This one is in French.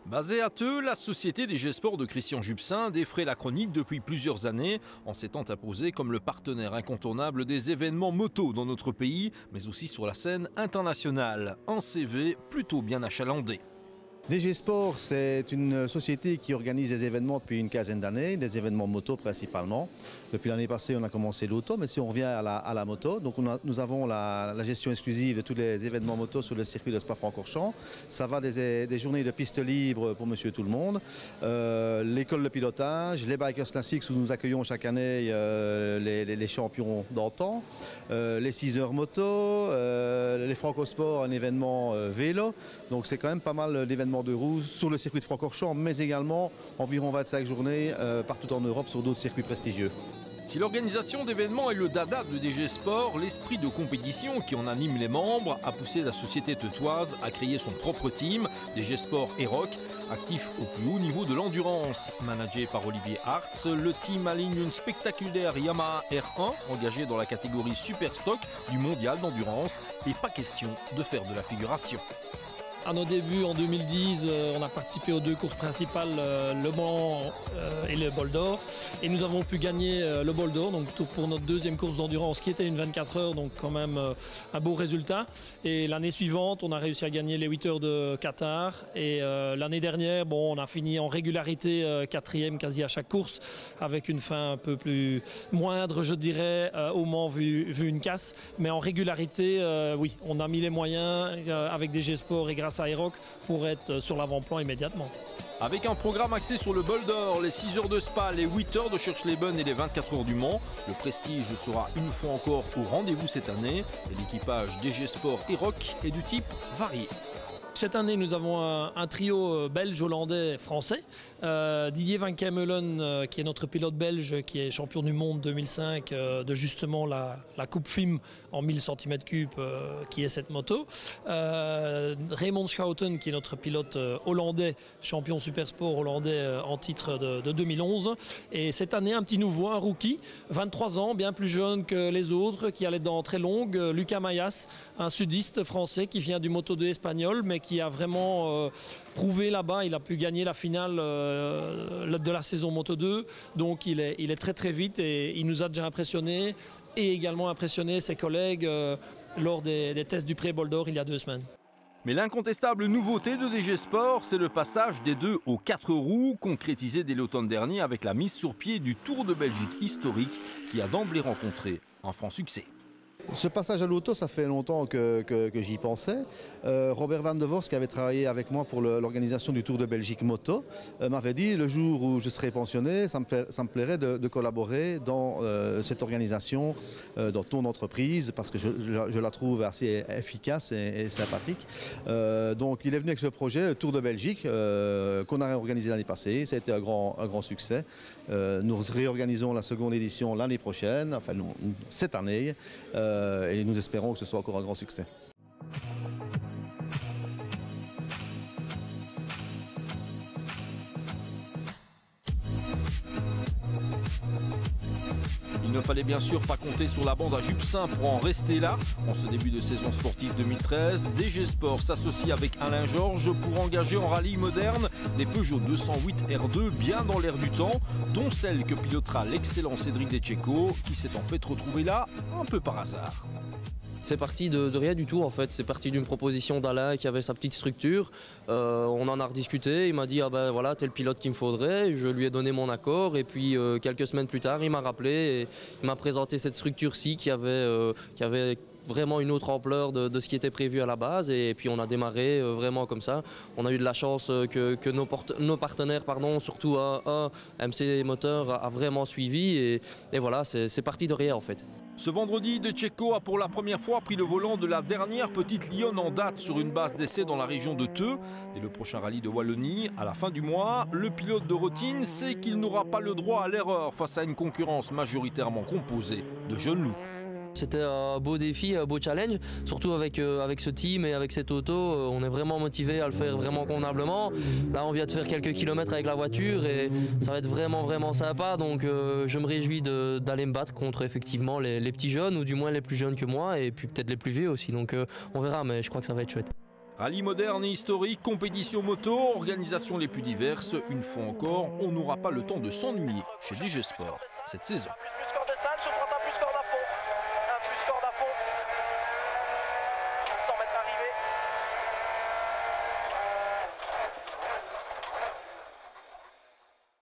Basée à Theux, la société DG Sport de Christian Jubsin défraie la chronique depuis plusieurs années en s'étant imposée comme le partenaire incontournable des événements moto dans notre pays, mais aussi sur la scène internationale. Un CV plutôt bien achalandé. DG Sport, c'est une société qui organise des événements depuis une quinzaine d'années, des événements moto principalement. Depuis l'année passée, on a commencé l'auto, mais si on revient à la moto, donc nous avons la gestion exclusive de tous les événements moto sur le circuit de Spa-Francorchamps. Ça va des journées de piste libre pour monsieur tout le monde, l'école de pilotage, les Bikers Classics où nous accueillons chaque année les champions d'antan, les 6 heures moto, les Francosport, un événement vélo. Donc c'est quand même pas mal d'événements de roues sur le circuit de Francorchamps, mais également environ 25 journées partout en Europe sur d'autres circuits prestigieux. Si l'organisation d'événements est le dada de DG Sport, l'esprit de compétition qui en anime les membres a poussé la société teutoise à créer son propre team, DG Sport Aeroc, actif au plus haut niveau de l'endurance. Managé par Olivier Hartz, le team aligne une spectaculaire Yamaha R1 engagée dans la catégorie Super Stock du mondial d'endurance et pas question de faire de la figuration. À nos débuts, en 2010, on a participé aux 2 courses principales, le Mans et le Bol d'Or. Et nous avons pu gagner le Bol d'Or donc pour notre 2e course d'endurance qui était une 24 heures, donc quand même un beau résultat. Et l'année suivante, on a réussi à gagner les 8 heures de Qatar. Et l'année dernière, on a fini en régularité 4e quasi à chaque course, avec une fin un peu plus moindre, je dirais, au Mans vu une casse. Mais en régularité, oui, on a mis les moyens avec DG Sport et grâce à Aeroc pour être sur l'avant-plan immédiatement. Avec un programme axé sur le Bol d'Or, les 6 heures de Spa, les 8 heures de Church-Leben et les 24 heures du Mans, le prestige sera une fois encore au rendez-vous cette année et l'équipage DG Sport Aeroc est du type varié. Cette année, nous avons un trio belge, hollandais, français. Didier Van Kemelen, qui est notre pilote belge, qui est champion du monde 2005 de justement la Coupe FIM en 1000 cm3, qui est cette moto. Raymond Schouten, qui est notre pilote hollandais, champion super sport hollandais en titre de 2011. Et cette année, un petit nouveau, un rookie, 23 ans, bien plus jeune que les autres, qui a les dents très longues, Lucas Mayas, un sudiste français qui vient du Moto2 espagnol, mais qui a vraiment prouvé là-bas. Il a pu gagner la finale de la saison Moto2. Donc il est très très vite et il nous a déjà impressionné et également impressionné ses collègues lors des tests du Pré-Bol d'Or il y a 2 semaines. Mais l'incontestable nouveauté de DG Sport, c'est le passage des 2 aux 4 roues, concrétisé dès l'automne dernier avec la mise sur pied du Tour de Belgique historique qui a d'emblée rencontré un franc succès. Ce passage à l'auto, ça fait longtemps que j'y pensais. Robert Van de Vors, qui avait travaillé avec moi pour l'organisation du Tour de Belgique Moto, m'avait dit le jour où je serai pensionné, ça me plairait de collaborer dans cette organisation, dans ton entreprise, parce que je la trouve assez efficace et sympathique. Donc il est venu avec ce projet, Tour de Belgique, qu'on a réorganisé l'année passée. Ça a été un grand succès. Nous réorganisons la seconde édition l'année prochaine, enfin cette année. Et nous espérons que ce soit encore un grand succès. Il ne fallait bien sûr pas compter sur la bande à Jubsin pour en rester là. En ce début de saison sportive 2013, DG Sport s'associe avec Alain Georges pour engager en rallye moderne des Peugeot 208 R2 bien dans l'air du temps, dont celle que pilotera l'excellent Cédric Decheco, qui s'est en fait retrouvé là un peu par hasard. C'est parti de rien du tout en fait, c'est parti d'une proposition d'Alain qui avait sa petite structure, on en a rediscuté, il m'a dit ah ben voilà t'es le pilote qu'il me faudrait, je lui ai donné mon accord et puis quelques semaines plus tard il m'a rappelé et il m'a présenté cette structure-ci qui avait vraiment une autre ampleur de ce qui était prévu à la base et puis on a démarré vraiment comme ça. On a eu de la chance que nos partenaires, surtout MC Moteur a vraiment suivi et voilà c'est parti de rien en fait. Ce vendredi, Decheco a pour la première fois pris le volant de la dernière petite lionne en date sur une base d'essai dans la région de Theux. Dès le prochain rallye de Wallonie, à la fin du mois, le pilote de routine sait qu'il n'aura pas le droit à l'erreur face à une concurrence majoritairement composée de jeunes loups. C'était un beau défi, un beau challenge, surtout avec ce team et avec cette auto, on est vraiment motivé à le faire vraiment convenablement. Là on vient de faire quelques kilomètres avec la voiture et ça va être vraiment sympa, donc je me réjouis d'aller me battre contre effectivement les petits jeunes ou du moins les plus jeunes que moi et puis peut-être les plus vieux aussi, donc on verra mais je crois que ça va être chouette. Rallye moderne et historique, compétition moto, organisations les plus diverses. Une fois encore, on n'aura pas le temps de s'ennuyer chez DG Sport cette saison.